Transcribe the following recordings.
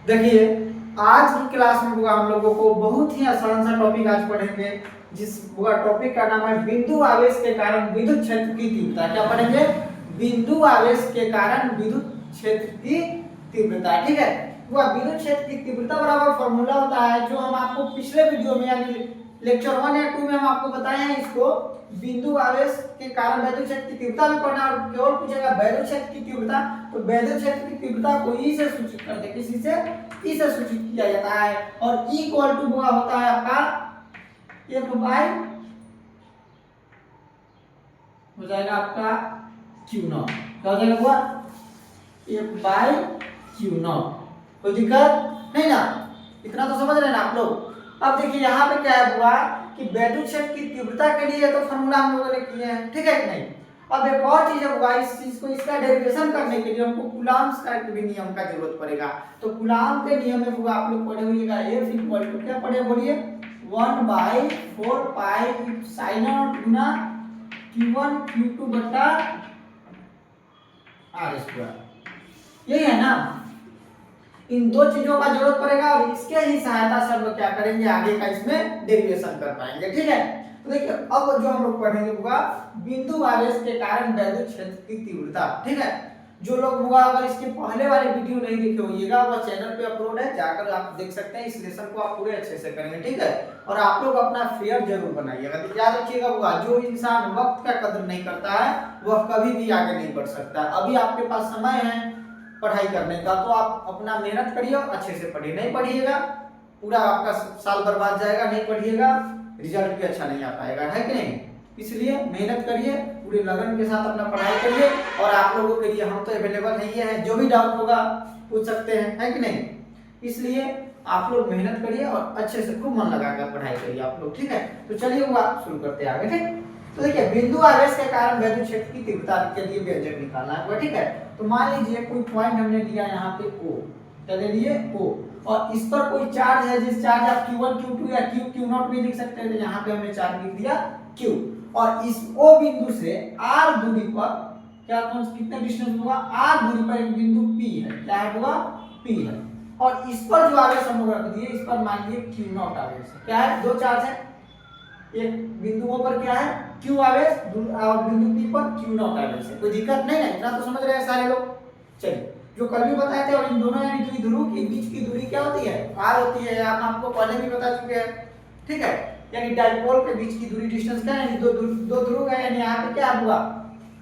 देखिए आज की क्लास में बुआ हम लोगों को बहुत ही आसान सा टॉपिक आज पढ़ेंगे, जिस बुआ टॉपिक का नाम है बिंदु आवेश के कारण विद्युत क्षेत्र की तीव्रता। क्या पढ़ेंगे? बिंदु आवेश के कारण विद्युत क्षेत्र की तीव्रता। ठीक है बुआ, विद्युत क्षेत्र की तीव्रता बराबर फॉर्मूला होता है जो हम आपको पिछले वीडियो में यानी लेक्चर 1 या 2 में हम आपको बताए हैं। इसको बिंदु आवेश के कारण विद्युत क्षेत्र की तीव्रता भी पढ़ना, और केवल पूछेगा विद्युत क्षेत्र की तीव्रता, तो विद्युत क्षेत्र की तीव्रता को ई से सूचित करते, किसी से ई से सूचित किया जाता है। और ई इक्वल टू बुआ होता है आपका एफ बाई हो जाएगा आपका क्यू नॉट। क्या हो जाएगा बुआ? F by Q not. कोई दिक्कत नहीं ना? इतना तो समझ रहे हैं ना आप लोग। अब देखिए यहाँ पे क्या है बुआ कि विद्युत क्षेत्र की तीव्रता के लिए तो फॉर्मूला हम लोगों ने किए हैं, ठीक है कि नहीं। अब एक और चीज है बुआ, इस चीज को इसका डेरिवेशन करने के लिए हमको कूलॉम्स का भी नियम का जरूरत पड़ेगा। तो कूलॉम के नियम में बुआ आप लोग पढ़े होइएगा F इक्वल टू क्या पढ़े बोलिए 1/4 pi sine not Guna Q1 Q2 बटा R स्क्वायर। यही है ना। इन दो चीजों का जरूरत पड़ेगा और इसके ही सहायता से हम लोग क्या करेंगे, आगे का इसमें डेरिवेशन कर पाएंगे। ठीक है, तो देखिए अब जो हम लोग पढ़ेंगे बुआ बिंदु आवेश के कारण विद्युत क्षेत्र की तीव्रता। ठीक है, जो लोग बुआ अगर इसके पहले वाले वीडियो नहीं देखे होइएगा वह चैनल पे अपलोड है, जाकर आप देख सकते हैं। इस लेसन को आप पूरे अच्छे से करेंगे। ठीक है, और आप लोग अपना फेयर जरूर बनाइएगा। तो याद रखिएगा बुआ, जो इंसान वक्त का कदर नहीं करता है वह कभी भी आगे नहीं बढ़ सकता। अभी आपके पास समय है पढ़ाई करने का, तो आप अपना मेहनत करिए और अच्छे से पढ़िए। नहीं पढ़िएगा पूरा आपका साल बर्बाद जाएगा, नहीं पढ़िएगा रिजल्ट भी अच्छा नहीं आ पाएगा, है कि नहीं। इसलिए मेहनत करिए, पूरे लगन के साथ अपना पढ़ाई करिए। और आप लोगों के लिए हम तो अवेलेबल है, ये है, जो भी डाउट होगा पूछ सकते हैं, है कि नहीं। इसलिए आप लोग मेहनत करिए और अच्छे से खूब मन लगाकर पढ़ाई करिए आप लोग। ठीक है, तो चलिए वो आप शुरू करते हैं आगे। ठीक, तो देखिए बिंदु आवेश के कारण विद्युत क्षेत्र की तीव्रता के लिए व्यंजक निकालना है। ठीक है, तो मान लीजिए कोई पॉइंट हमने लिया यहाँ पे O, क्या ले लिए O, और इस पर कोई चार्ज है, जिस चार्ज आप Q1 Q2 या Q0 भी लिख सकते हैं। तो यहाँ पे हमने चार्ज लिख दिया Q, और इस O बिंदु से R दूरी पर क्या कितना डिस्टेंस होगा, R दूरी पर एक बिंदु P है। क्या होगा? P है। और इस पर जो आवेश हम लोग रख दिए, इस पर मान लीजिए Q0 आवेश है। क्या है? दो चार्ज है, एक बिंदुओं पर क्या है Q आवेश और बिंदु P पर Q0 आवेश है। कोई दिक्कत नहीं है, इतना तो समझ रहे हैं सारे लोग। चलिए, जो कल भी बताए थे, और इन दोनों यानी द्विध्रुव के बीच की दूरी क्या होती है? R होती है। आप आपको पहले भी बता चुके हैं। ठीक है, यानी डाइपोल के बीच की दूरी डिस्टेंस क्या है, दो ध्रुव है, यानी यहाँ पे क्या हुआ,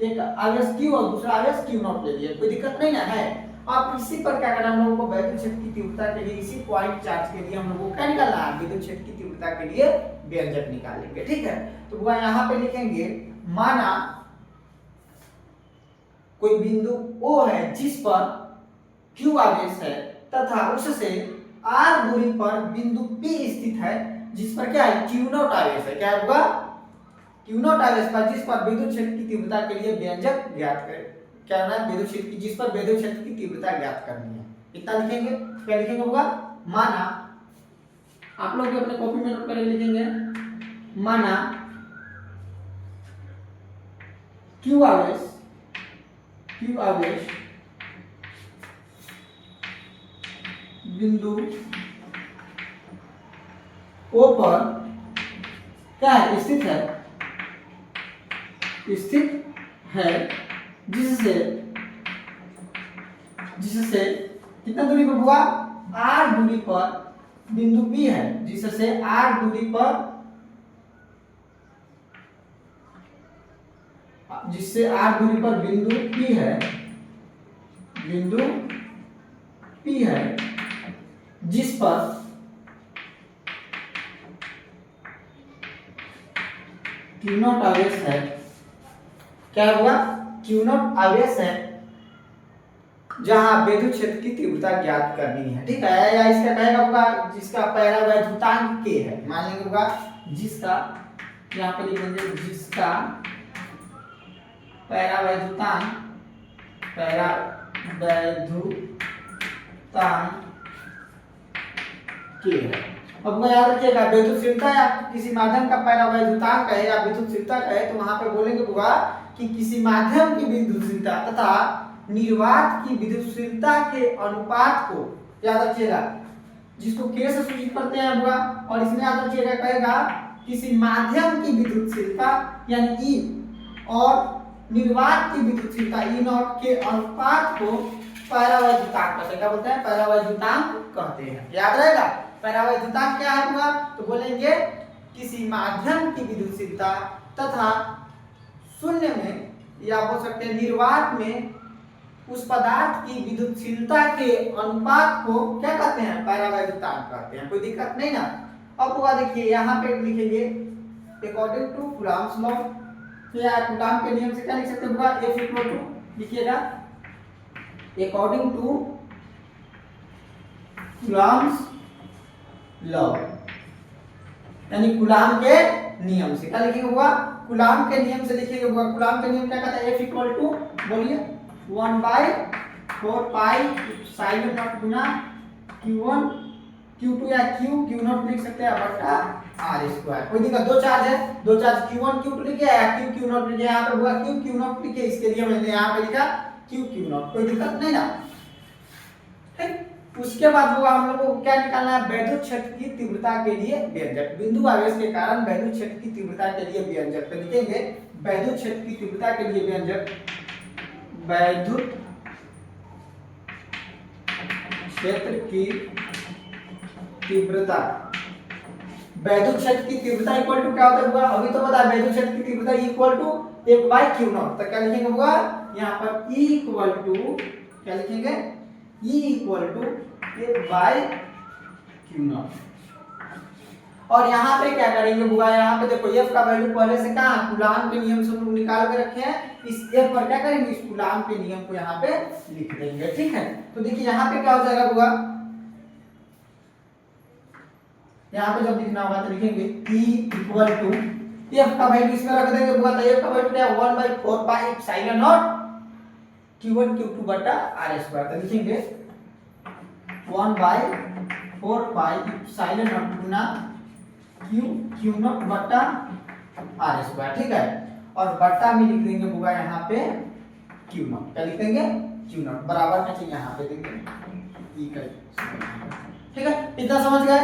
एक आवेश Q और दूसरा आवेश Q0 ले लिए। कोई दिक्कत नहीं ना है। आप इसी पर क्या करना हम लोगों को विद्युत क्षेत्र की तीव्रता के लिए, इसी पॉइंट चार्ज के लिए हम लोगों को क्या निकालना है, विद्युत क्षेत्र की तीव्रता के लिए व्यंजक निकालेंगे। ठीक है, तो बुआ यहाँ पे लिखेंगे माना कोई बिंदु O है जिस पर Q आवेश है तथा उससे R दूरी पर बिंदु P स्थित है जिस पर क्या है, Q0 आवेश है। क्या होगा? Q0 आवेश पर जिस पर विद्युत क्षेत्र की तीव्रता के लिए व्यंजक ज्ञात करें। क्या है? विद्युत क्षेत्र की, जिस पर विद्युत क्षेत्र की तीव्रता ज्ञात करनी है। इतना लिखेंगे। क्या लिखेंगे होगा? माना, आप लोग भी अपने कॉपी में नोट करके लिखेंगे, माना Q आवेश बिंदु O पर क्या है, स्थित है, जिससे कितना दूरी पर हुआ, R दूरी पर बिंदु P है, जिससे R दूरी पर बिंदु P है, जिस पर Q0 आवेश है। क्या हुआ? Q0 आवेश है, जहां विद्युत क्षेत्र की तीव्रता ज्ञात करनी है। ठीक है, या इसका कहेगा होगा जिसका परावैद्युतांक K है। मान लेंगे होगा जिसका, यहाँ पे लिखेंगे जिसका परावैद्युतांक K है। अब याद रखिएगा विद्युतशीलता या किसी माध्यम का परावैद्युतांक है या विद्युतशीलता का है, तो वहां पे बोलेंगे होगा कि किसी माध्यम की विद्युतशीलता तथा निर्वात की विद्युतशीलता के अनुपात को याद रखिएगा, जिसको के से सूचित करते हैं बुआ, और इसमें याद रखिएगा कहेगा किसी माध्यम की विद्युतशीलता यानी ई और निर्वात की विद्युतशीलता ई नॉट के अनुपात को परावैद्युतांक कहते हैं। क्या बोलते हैं? परावैद्युतांक कहते हैं। याद रहेगा परावैद्युतांक क्या है बुआ? तो बोलेंगे किसी माध्यम की विद्युतशीलता तथा शून्य में या बोल सकते हैं निर्वात में उस पदार्थ की विद्युतशीलता के अनुपात को क्या कहते हैं? परावैद्युतांक कहते हैं। कोई दिक्कत नहीं ना। अब बुआ देखिए यहाँ पे लिखेंगे अकॉर्डिंग टू कूलॉम्स लॉ, या कूलॉम के नियम से क्या लिख सकते हैं बुआ? F इक्वल टू लिखिएगा अकॉर्डिंग टू कूलॉम्स लॉ, यानी कूलॉम के नियम से क्या लिखेंगे बुआ? कूलॉम के नियम से लिखेंगे बुआ। कूलॉम के नियम क्या कहता है? F इक्वल टू बोलिए 1/4 pi epsilon not Guna Q1 Q2 या Q0 लिख सकते हैं बटा R स्क्वायर। कोई दिक्कत? दो चार्ज है, दो चार्ज Q1 Q2 लिखे या Q0 लिखे, यहाँ पे हुआ Q0 लिखे, इसके लिए मैंने यहाँ पे लिखा Q0। कोई दिक्कत नहीं ना। ठीक, उसके बाद हुआ हम लोग को क्या निकालना है? वैद्युत क्षेत्र की तीव्रता के लिए व्यंजक। बिंदु आवेश के कारण वैद्युत क्षेत्र की तीव्रता के लिए व्यंजक। तो लिखेंगे वैद्युत क्षेत्र की तीव्रता के लिए व्यंजक वैद्युत क्षेत्र की तीव्रता, वैद्युत क्षेत्र की तीव्रता इक्वल टू क्या होता है? अभी तो पता है वैद्युत क्षेत्र की तीव्रता इक्वल टू 1/Q0। तो क्या लिखेंगे बुआ? यहाँ पर E इक्वल टू क्या लिखेंगे? E equal to 1/Q0। और यहाँ पे क्या करेंगे बुआ? यहाँ पे देखो F का वैल्यू पहले से कहाँ कूलॉम के नियम से हम लोग निकाल के रखे हैं। इस F पर क्या करेंगे? इस कूलॉम के नियम को यहाँ पे लिख देंगे। ठीक है, तो देखिए यहाँ पे क्या हो जाएगा बुआ? यहाँ पे जब लिखना होगा तो लिखेंगे E इक्वल टू F का वैल्यू इसमें रख देंगे बुआ। तो F का वैल्यू क्या है? 1/4 pi epsilon not Q1 Q2 बटा R स्क्वायर। तो लिखेंगे 1/4 pi epsilon not Guna Q0 बटा R स्क्वायर। ठीक है, और बटा में लिख देंगे बुआ यहाँ पे Q0। क्या लिख देंगे? Q0 बराबर का चाहिए यहाँ पे देंगे E का। ठीक है, इतना समझ गए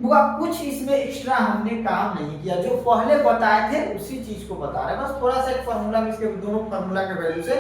बुआ? कुछ इसमें एक्स्ट्रा हमने काम नहीं किया, जो पहले बताए थे उसी चीज को बता रहे हैं। बस थोड़ा सा एक फार्मूला में इसके दोनों फार्मूला के वैल्यू से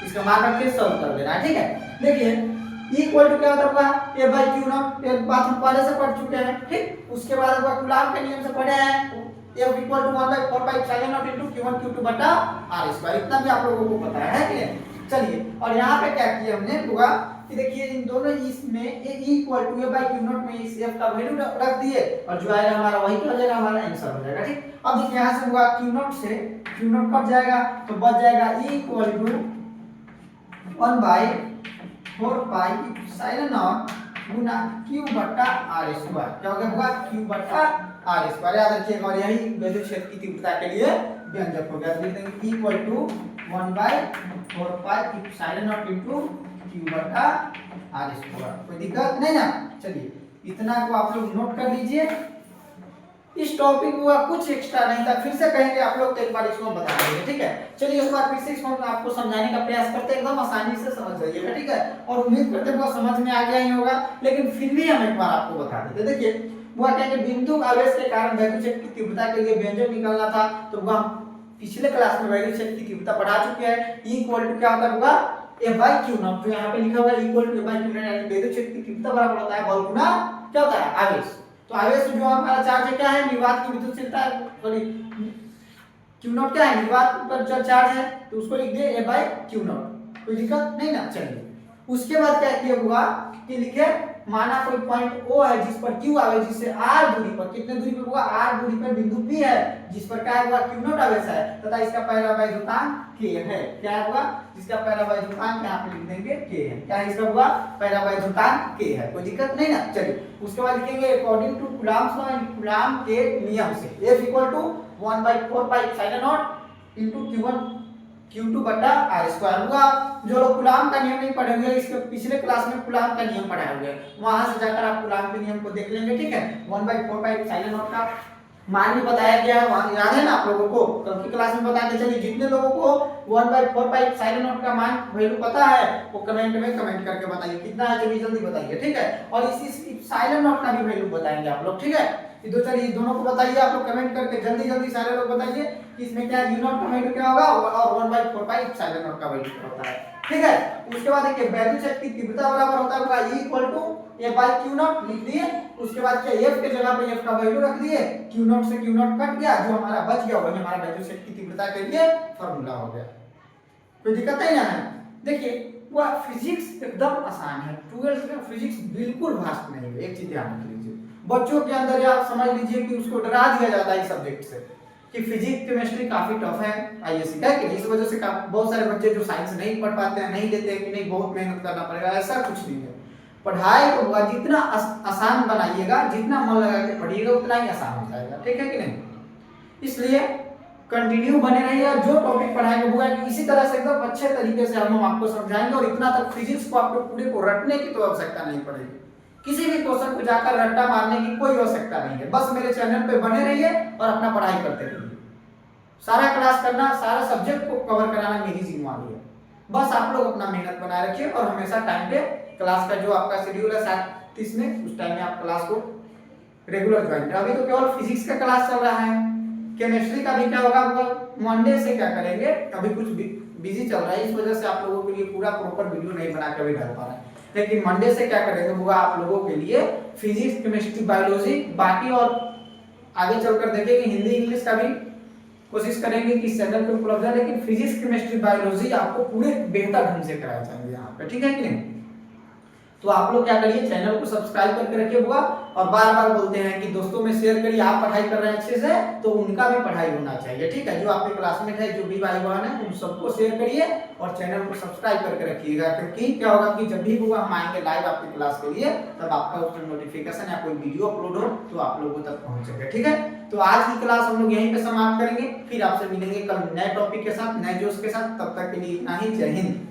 इसका मान रख के सॉल्व कर देना है। ठीक है, देखिए E इक्वल टू क्या होता है? A/Q0। ये बात हम पहले से पढ़ चुके हैं। ठीक, उसके बाद कूलॉम के नियम से पढ़े हैं F equal to 1/4 pi epsilon not into Q1 Q2 बटा R स्क्वायर। इतना भी आप लोगों को पता है कि चलिए, और यहाँ पे क्या किया हमने बुआ कि देखिए इन दोनों इसमें E इक्वल टू A/Q0 में इस F का वैल्यू रख दिए, और जो आएगा हमारा वही क्या हो जाएगा? हमारा आंसर हो जाएगा। ठीक, अब देखिए यहाँ से हुआ Q0 से Q0 कट जाएगा तो बच जाएगा E equal to 1/4 pi epsilon not गुना Q बटा R स्क्वायर। क्या हो गया बुआ? Q बटा R स्क्वायर। याद रखिएगा, और यही वैद्युत क्षेत्र की तीव्रता के लिए व्यंजक हो गया। तो लिख देंगे E equal to 1/4 pi epsilon not into Q बटा R स्क्वायर। कोई दिक्कत नहीं ना। चलिए, इतना को आप लोग नोट कर लीजिए। इस टॉपिक में कुछ एक्स्ट्रा नहीं था, फिर से कहेंगे आप लोग तो एक बार इसको बता देंगे। ठीक है, चलिए एक बार फिर से इसको आपको समझाने का प्रयास करते हैं, एकदम आसानी से समझ जाइएगा। ठीक है, और उम्मीद करते हैं समझ में आ गया ही होगा, लेकिन फिर भी हम एक बार आपको बता देते। देखिए वह कहेंगे बिंदु आवेश के कारण वैद्युत क्षेत्र की तीव्रता के लिए व्यंजक निकालना था। तो वह पिछले क्लास में वैद्युत क्षेत्र की तीव्रता पढ़ा चुके हैं। E इक्वल टू क्या होता है? A/Q0। तो यहाँ पे लिखा हुआ है इक्वल टू A/Q0, यानी वैद्युत क्षेत्र की तीव्रता बराबर होता है बल गुना क्या होता है? आवेश। तो आवेश जो हमारा चार्ज है क्या है? निर्वात की विद्युतशीलता, सॉरी Q0 क्या है? निर्वात पर जो चार्ज है, तो उसको लिख दिए A/Q0। कोई दिक्कत नहीं ना। चलिए, उसके बाद क्या किया हुआ कि लिखे माना कोई पॉइंट O है जिस पर Q आवेश, जिससे R दूरी पर, कितने दूरी पर होगा? R दूरी पर बिंदु P है जिस पर क्या होगा? Q0 आवेश है, तथा इसका परावैद्युतांक K है। क्या होगा? जिसका परावैद्युतांक यहाँ पे लिख देंगे K है। क्या है इसका होगा? परावैद्युतांक K है। कोई दिक्कत नहीं ना। चलिए, उसके बाद लिखेंगे according to Coulomb's law, Coulomb के नियम से F equal to 1/4 pi epsilon not into Q1 Q2 बटा R स्क्वायर। हुआ जो लोग कूलॉम का नियम नहीं पढ़े हुए, इसके पिछले क्लास में कूलॉम का नियम पढ़ाए हुए, वहां से जाकर आप कूलॉम के नियम को देख लेंगे। ठीक है, 1/4 पाई एप्सिलॉन नॉट का मान भी बताया गया है, वहां याद है ना आप लोगों को, कल की क्लास में बताया था। चलिए जितने लोगों को 1/4 साइलेंट नोट का मान वैल्यू पता है वो कमेंट में कमेंट करके बताइए कितना है, जल्दी जल्दी बताइए, ठीक है। और इसी साइलेंट नोट का भी वैल्यू बताएंगे आप लोग, ठीक है। ये दो, चलिए दोनों को बताइए आप लोग कमेंट करके जल्दी जल्दी, सारे लोग बताइए कि इसमें क्या यू नॉट का वैल्यू क्या होगा और 1/4 साइलेंट नोट का वैल्यू क्या होता है, ठीक है। उसके बाद देखिए वैल्यू चेक की तीव्रता बराबर होता है E equal to A/Q not लिख दिए। उसके बाद क्या F के जगह पे F का वैल्यू रख दिए, Q नॉट से Q नॉट कट गया, जो हमारा बच गया वही हमारा वैल्यू चेक की तीव्रता के लिए फार्मूला हो गया। कोई दिक्कत नहीं है। देखिए वह फिजिक्स एकदम आसान है, 12th में फिजिक्स बिल्कुल भास्ट नहीं है। एक चीज ध्यान रख लीजिए, बच्चों के अंदर या समझ लीजिए कि उसको डरा दिया जाता है इस सब्जेक्ट से कि फिजिक्स केमिस्ट्री काफी टफ है आईएससी का, कि इस वजह से बहुत सारे बच्चे जो साइंस नहीं पढ़ पाते हैं, नहीं लेते हैं कि नहीं बहुत मेहनत करना पड़ेगा, ऐसा कुछ नहीं है। पढ़ाई को जितना आसान बनाइएगा, जितना मन लगा के पढ़िएगा उतना ही आसान हो जाएगा, ठीक है कि नहीं। इसलिए कंटिन्यू बने रहिए और जो टॉपिक पढ़ाएंगे होगा इसी तरह से एकदम अच्छे तरीके से हम आपको समझाएंगे। और इतना तक फिजिक्स को आपको पूरे को रटने की तो आवश्यकता नहीं पड़ेगी, किसी भी क्वेश्चन को जाकर रट्टा मारने की कोई आवश्यकता नहीं है। बस मेरे चैनल पे बने रहिए और अपना पढ़ाई करते रहिए। सारा क्लास करना, सारा सब्जेक्ट को कवर कराना मेरी जिम्मेवारी है। बस आप लोग अपना मेहनत बनाए रखिए और हमेशा टाइम पे क्लास का जो आपका शेड्यूल है 7:30 में, उस टाइम में आप क्लास को रेगुलर ज्वाइन करें। अभी तो केवल फिजिक्स का क्लास चल रहा है, केमिस्ट्री का भी क्या होगा मंडे से क्या करेंगे, अभी कुछ बिजी चल रहा है, इस वजह से आप लोगों के लिए पूरा प्रॉपर वीडियो नहीं बना के भी डाल पा रहा है। लेकिन मंडे से क्या करेंगे होगा आप लोगों के लिए फिजिक्स, केमिस्ट्री, बायोलॉजी, बाकी और आगे चलकर देखेंगे हिंदी इंग्लिश का भी कोशिश करेंगे कि इस चैनल पे उपलब्ध है। लेकिन फिजिक्स, केमिस्ट्री, बायोलॉजी आपको पूरे बेहतर ढंग से कराया जाएंगे यहाँ पे, ठीक है कि नहीं। तो आप लोग क्या करिए, चैनल को सब्सक्राइब करके रखिए बुआ, और बार बार बोलते हैं कि दोस्तों में शेयर करिए। आप पढ़ाई कर रहे हैं अच्छे से तो उनका भी पढ़ाई होना चाहिए, ठीक है। जो आपके क्लासमेट है, जो भी भाई बहन है, उन सबको शेयर करिए और चैनल को सब्सक्राइब करके रखिएगा। क्योंकि क्या होगा कि जब भी बुआ हम आएंगे लाइव आपकी क्लास के लिए, तब आपका उसमें नोटिफिकेशन या कोई वीडियो अपलोड हो तो आप लोगों तक पहुंचेगा, ठीक है। तो आज की क्लास हम लोग यहीं पे समाप्त करेंगे, फिर आपसे मिलेंगे कल नए टॉपिक के साथ, नए जोश के साथ। तब तक के लिए इतना ही, जय हिंद।